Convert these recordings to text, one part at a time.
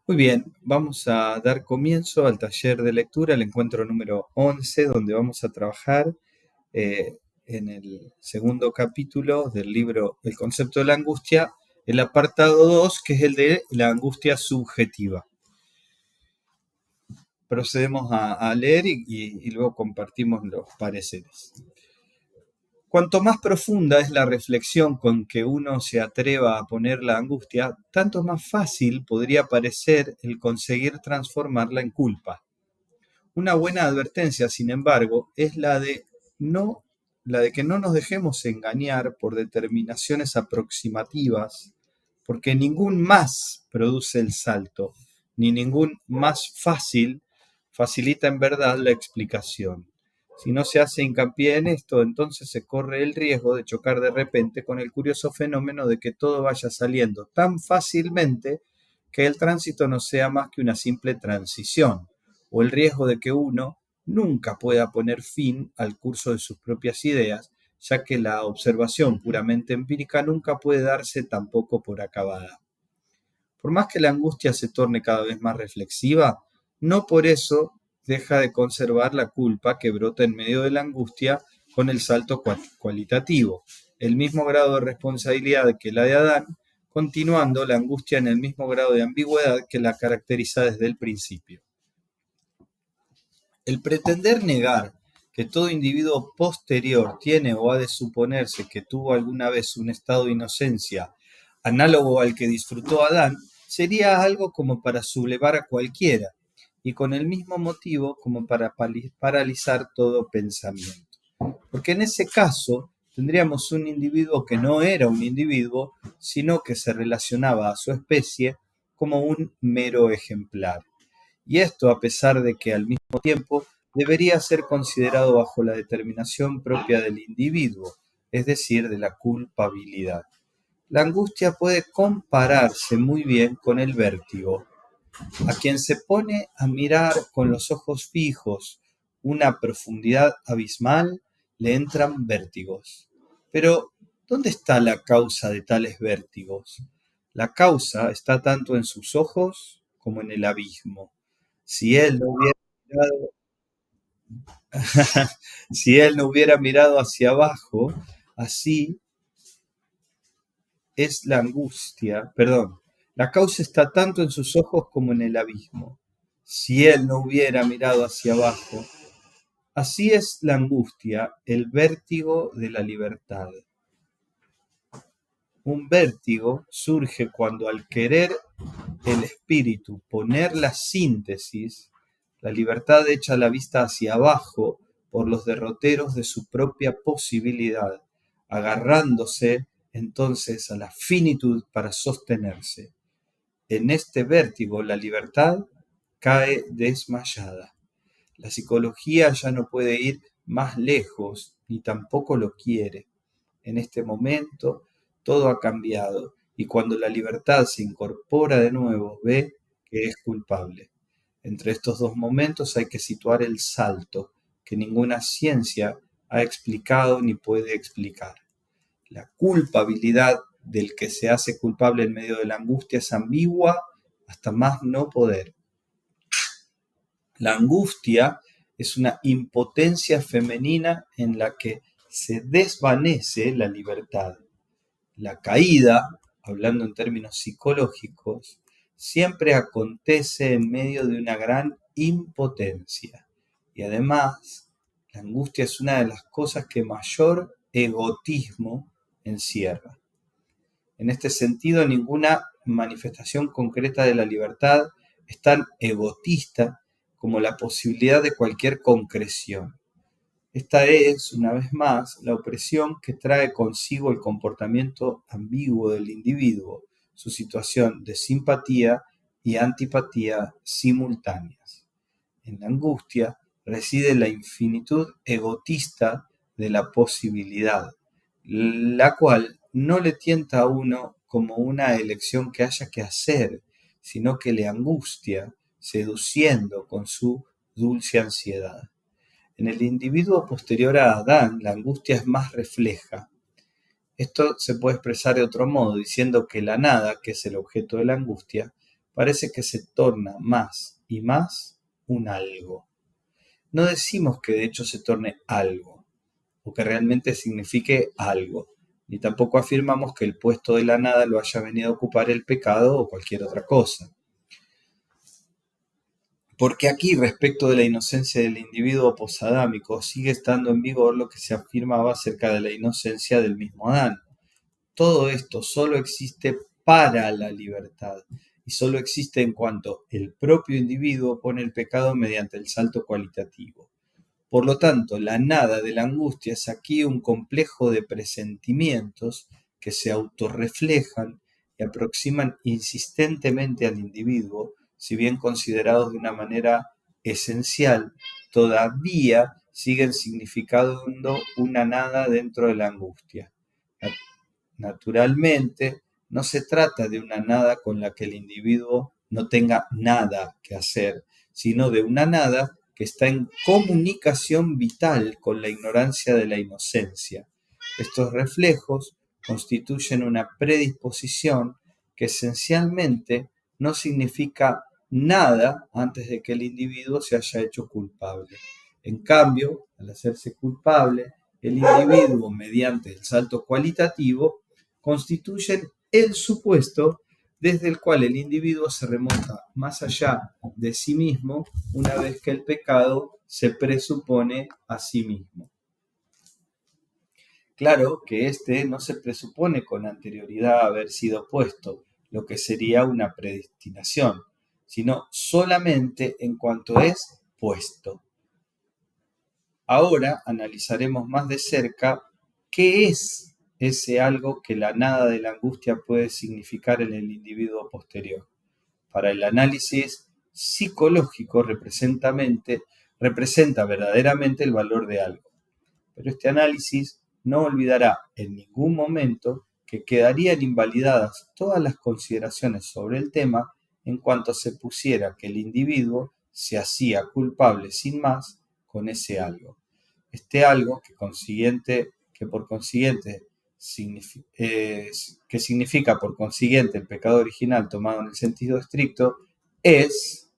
Muy bien, vamos a dar comienzo al taller de lectura, el encuentro número 11, donde vamos a trabajar eh, en el segundo capítulo del libro El concepto de la angustia, el apartado 2, que es el de la angustia subjetiva. Procedemos a leer y luego compartimos los pareceres. Cuanto más profunda es la reflexión con que uno se atreva a poner la angustia, tanto más fácil podría parecer el conseguir transformarla en culpa. Una buena advertencia, sin embargo, es la de que no nos dejemos engañar por determinaciones aproximativas, porque ningún más produce el salto, ni ningún más fácil facilita en verdad la explicación. Si no se hace hincapié en esto, entonces se corre el riesgo de chocar de repente con el curioso fenómeno de que todo vaya saliendo tan fácilmente que el tránsito no sea más que una simple transición, o el riesgo de que uno nunca pueda poner fin al curso de sus propias ideas, ya que la observación puramente empírica nunca puede darse tampoco por acabada. Por más que la angustia se torne cada vez más reflexiva, no por eso deja de conservar la culpa que brota en medio de la angustia con el salto cualitativo, el mismo grado de responsabilidad que la de Adán, continuando la angustia en el mismo grado de ambigüedad que la caracteriza desde el principio. El pretender negar que todo individuo posterior tiene o ha de suponerse que tuvo alguna vez un estado de inocencia análogo al que disfrutó Adán sería algo como para sublevar a cualquiera y con el mismo motivo como para paralizar todo pensamiento. Porque en ese caso tendríamos un individuo que no era un individuo, sino que se relacionaba a su especie como un mero ejemplar. Y esto a pesar de que al mismo tiempo debería ser considerado bajo la determinación propia del individuo, es decir, de la culpabilidad. La angustia puede compararse muy bien con el vértigo. A quien se pone a mirar con los ojos fijos una profundidad abismal, le entran vértigos. Pero, ¿dónde está la causa de tales vértigos? La causa está tanto en sus ojos como en el abismo. Si él no hubiera mirado, si él no hubiera mirado hacia abajo, así es la angustia, perdón, la causa está tanto en sus ojos como en el abismo. Si él no hubiera mirado hacia abajo, así es la angustia, el vértigo de la libertad. Un vértigo surge cuando al querer el espíritu poner la síntesis, la libertad echa la vista hacia abajo por los derroteros de su propia posibilidad, agarrándose entonces a la finitud para sostenerse. En este vértigo la libertad cae desmayada. La psicología ya no puede ir más lejos, ni tampoco lo quiere. En este momento todo ha cambiado y cuando la libertad se incorpora de nuevo ve que es culpable. Entre estos dos momentos hay que situar el salto que ninguna ciencia ha explicado ni puede explicar. La culpabilidad del que se hace culpable en medio de la angustia es ambigua hasta más no poder. La angustia es una impotencia femenina en la que se desvanece la libertad. La caída, hablando en términos psicológicos, siempre acontece en medio de una gran impotencia. Y además, la angustia es una de las cosas que mayor egotismo encierra. En este sentido, ninguna manifestación concreta de la libertad es tan egotista como la posibilidad de cualquier concreción. Esta es, una vez más, la opresión que trae consigo el comportamiento ambiguo del individuo, su situación de simpatía y antipatía simultáneas. En la angustia reside la infinitud egotista de la posibilidad, la cual no le tienta a uno como una elección que haya que hacer, sino que le angustia, seduciendo con su dulce ansiedad. En el individuo posterior a Adán, la angustia es más refleja. Esto se puede expresar de otro modo, diciendo que la nada, que es el objeto de la angustia, parece que se torna más y más un algo. No decimos que de hecho se torne algo, o que realmente signifique algo, ni tampoco afirmamos que el puesto de la nada lo haya venido a ocupar el pecado o cualquier otra cosa. Porque aquí, respecto de la inocencia del individuo posadámico, sigue estando en vigor lo que se afirmaba acerca de la inocencia del mismo Adán. Todo esto solo existe para la libertad y solo existe en cuanto el propio individuo pone el pecado mediante el salto cualitativo. Por lo tanto, la nada de la angustia es aquí un complejo de presentimientos que se autorreflejan y aproximan insistentemente al individuo, si bien considerados de una manera esencial, todavía siguen significando una nada dentro de la angustia. Naturalmente, no se trata de una nada con la que el individuo no tenga nada que hacer, sino de una nada que está en comunicación vital con la ignorancia de la inocencia. Estos reflejos constituyen una predisposición que esencialmente no significa nada antes de que el individuo se haya hecho culpable. En cambio, al hacerse culpable, el individuo, mediante el salto cualitativo, constituyen el supuesto desde el cual el individuo se remonta más allá de sí mismo una vez que el pecado se presupone a sí mismo. Claro que este no se presupone con anterioridad a haber sido puesto, lo que sería una predestinación, sino solamente en cuanto es puesto. Ahora analizaremos más de cerca qué es ese algo que la nada de la angustia puede significar en el individuo posterior. Para el análisis psicológico representa verdaderamente el valor de algo. Pero este análisis no olvidará en ningún momento que quedarían invalidadas todas las consideraciones sobre el tema en cuanto se pusiera que el individuo se hacía culpable sin más con ese algo. Este algo que por consiguiente que significa por consiguiente el pecado original tomado en el sentido estricto, es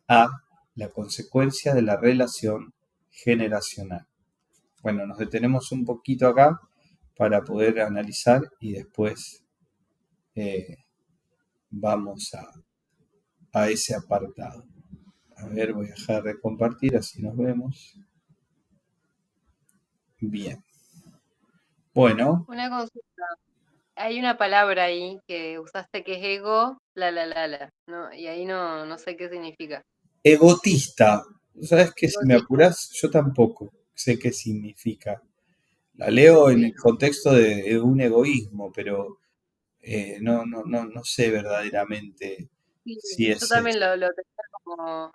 a la consecuencia de la relación generacional. Bueno, nos detenemos un poquito acá para poder analizar y después vamos a ese apartado. A ver, voy a dejar de compartir, así nos vemos. Bien. Bueno, Una consulta. Hay una palabra ahí que usaste que es ego, ¿no? Y ahí no sé qué significa. egotista. ¿Sabes qué? Si me Egotista, apurás, yo tampoco sé qué significa. La leo en el sí. contexto de un egoísmo, pero no sé verdaderamente Sí, si yo es también eso. lo tenía como,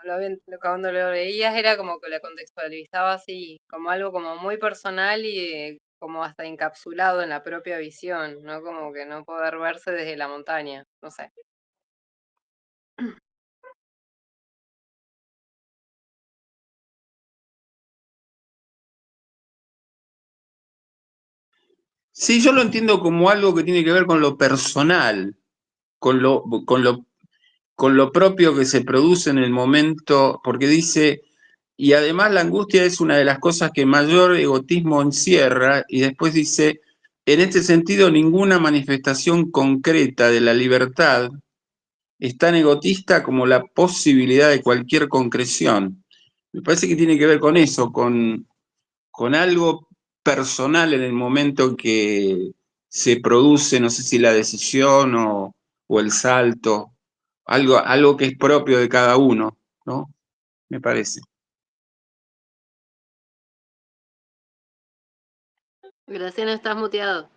cuando lo leías era como que lo contextualizaba así, como algo como muy personal y como hasta encapsulado en la propia visión, ¿no? Como que no poder verse desde la montaña, no sé. Sí, yo lo entiendo como algo que tiene que ver con lo personal, con con lo propio que se produce en el momento, porque dice, y además la angustia es una de las cosas que mayor egotismo encierra, y después dice, en este sentido, ninguna manifestación concreta de la libertad es tan egotista como la posibilidad de cualquier concreción. Me parece que tiene que ver con eso, con algo personal en el momento en que se produce, no sé si la decisión o el salto, algo que es propio de cada uno, ¿no? Me parece. Graciano, estás muteado.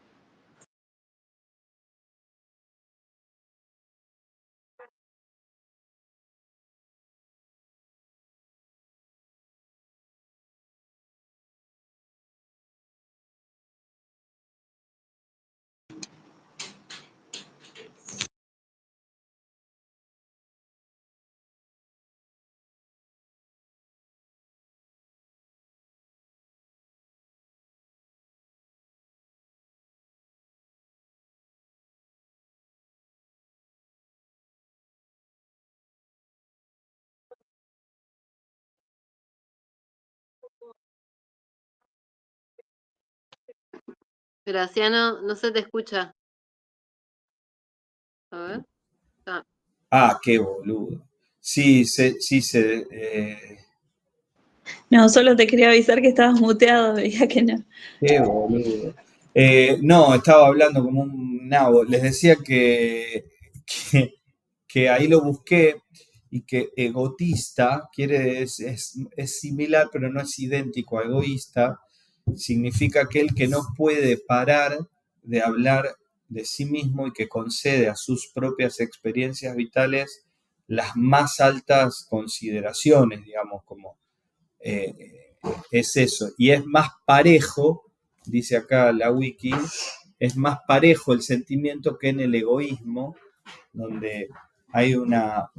Graciano, no se te escucha. A ver. Qué boludo. Sí, No, solo te quería avisar que estabas muteado, veía que no. qué boludo. No, estaba hablando como un nabo. Les decía que, que ahí lo busqué y que egotista es similar, pero no es idéntico a egoísta. Significa aquel que no puede parar de hablar de sí mismo y que concede a sus propias experiencias vitales las más altas consideraciones, digamos, como es eso. Y es más parejo, dice acá la wiki, es más parejo el sentimiento que en el egoísmo, donde hay una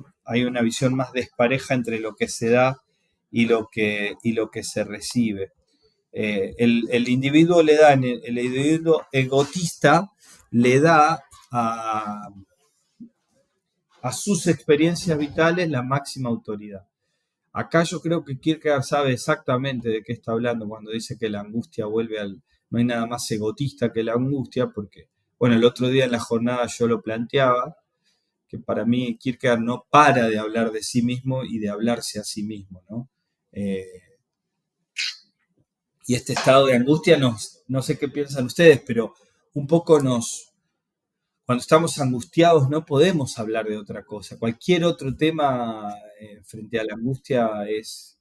visión más despareja entre lo que se da y lo que se recibe. El individuo le da, el individuo egotista le da a sus experiencias vitales la máxima autoridad. Acá yo creo que Kierkegaard sabe exactamente de qué está hablando cuando dice que la angustia vuelve al... No hay nada más egotista que la angustia, porque, bueno, el otro día en la jornada yo lo planteaba, que para mí Kierkegaard no para de hablar de sí mismo y de hablarse a sí mismo, ¿no? Y este estado de angustia no sé qué piensan ustedes, pero un poco cuando estamos angustiados no podemos hablar de otra cosa. Cualquier otro tema frente a la angustia es,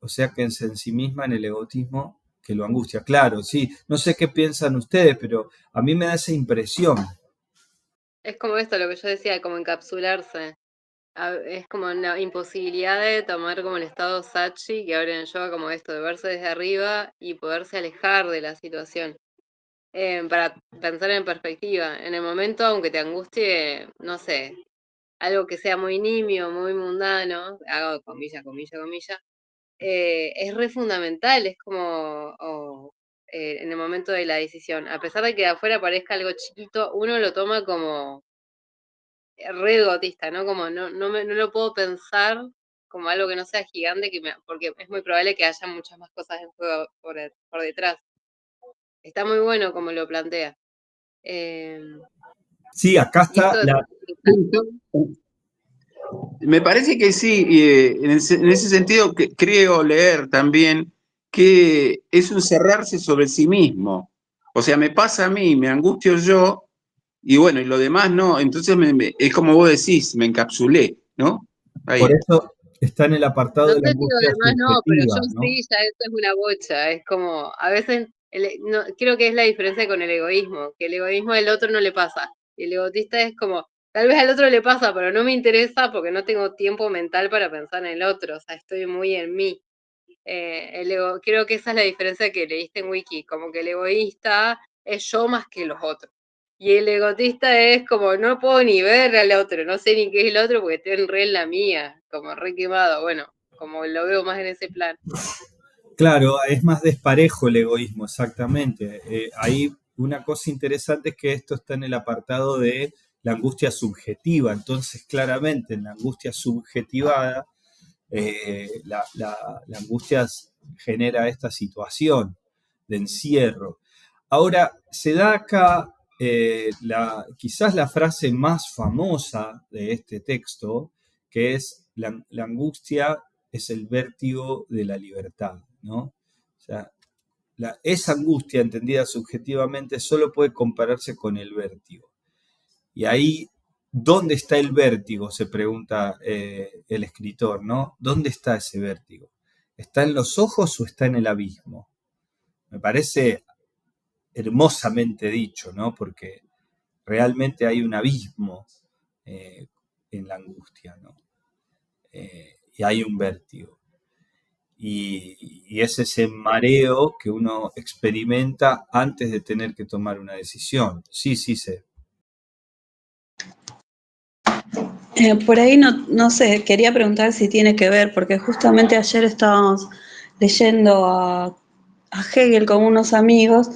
o sea, que en sí misma, en el egotismo, que lo angustia. Claro, sí, no sé qué piensan ustedes, pero a mí me da esa impresión. Es como esto, lo que yo decía, como encapsularse. Es como una imposibilidad de tomar como el estado Sachi, que ahora en yoga como esto, de verse desde arriba y poderse alejar de la situación. Para pensar en perspectiva. En el momento, aunque te angustie, no sé, algo que sea muy nimio, muy mundano, hago comilla, comilla, comilla, es re fundamental, es como en el momento de la decisión. A pesar de que de afuera parezca algo chiquito, uno lo toma como re egotista, ¿no? Como no lo puedo pensar como algo que no sea gigante, porque es muy probable que haya muchas más cosas en juego por detrás. Está muy bueno como lo plantea. Sí, acá Y está esto Me parece que sí, y, en ese sentido creo leer también que es un cerrarse sobre sí mismo. O sea, me pasa a mí, me angustio yo, y bueno, y lo demás no. Entonces es como vos decís, me encapsulé, ¿no? por Ahí. eso está en el apartado no de la sé si lo angustia demás no, pero yo subjetiva, ¿no? sí, ya esto es una bocha. Es como, a veces, no, creo que es la diferencia con el egoísmo, que el egoísmo al otro no le pasa. Y el egotista es como, tal vez al otro le pasa, pero no me interesa porque no tengo tiempo mental para pensar en el otro. O sea, estoy muy en mí. Creo que esa es la diferencia que leíste en Wiki, como que el egoísta es yo más que los otros. Y el egotista es como, no puedo ni ver al otro, no sé ni qué es el otro porque estoy re en la mía, como re quemado. Bueno, como lo veo más en ese plan. Claro, es más desparejo el egoísmo, exactamente. Ahí una cosa interesante es que esto está en el apartado de la angustia subjetiva. Entonces, claramente, en la angustia subjetivada, la angustia genera esta situación de encierro. Ahora, se da acá quizás la frase más famosa de este texto, que es la angustia es el vértigo de la libertad, ¿no? O sea, esa angustia entendida subjetivamente solo puede compararse con el vértigo. Y ahí, ¿dónde está el vértigo? Se pregunta el escritor, ¿no? ¿Dónde está ese vértigo? ¿Está en los ojos o está en el abismo? Me parece hermosamente dicho, ¿no? Porque realmente hay un abismo en la angustia, ¿no? Y hay un vértigo. Y es ese mareo que uno experimenta antes de tener que tomar una decisión. Sí, sé. Por ahí no sé, quería preguntar si tiene que ver, porque justamente ayer estábamos leyendo a Hegel con unos amigos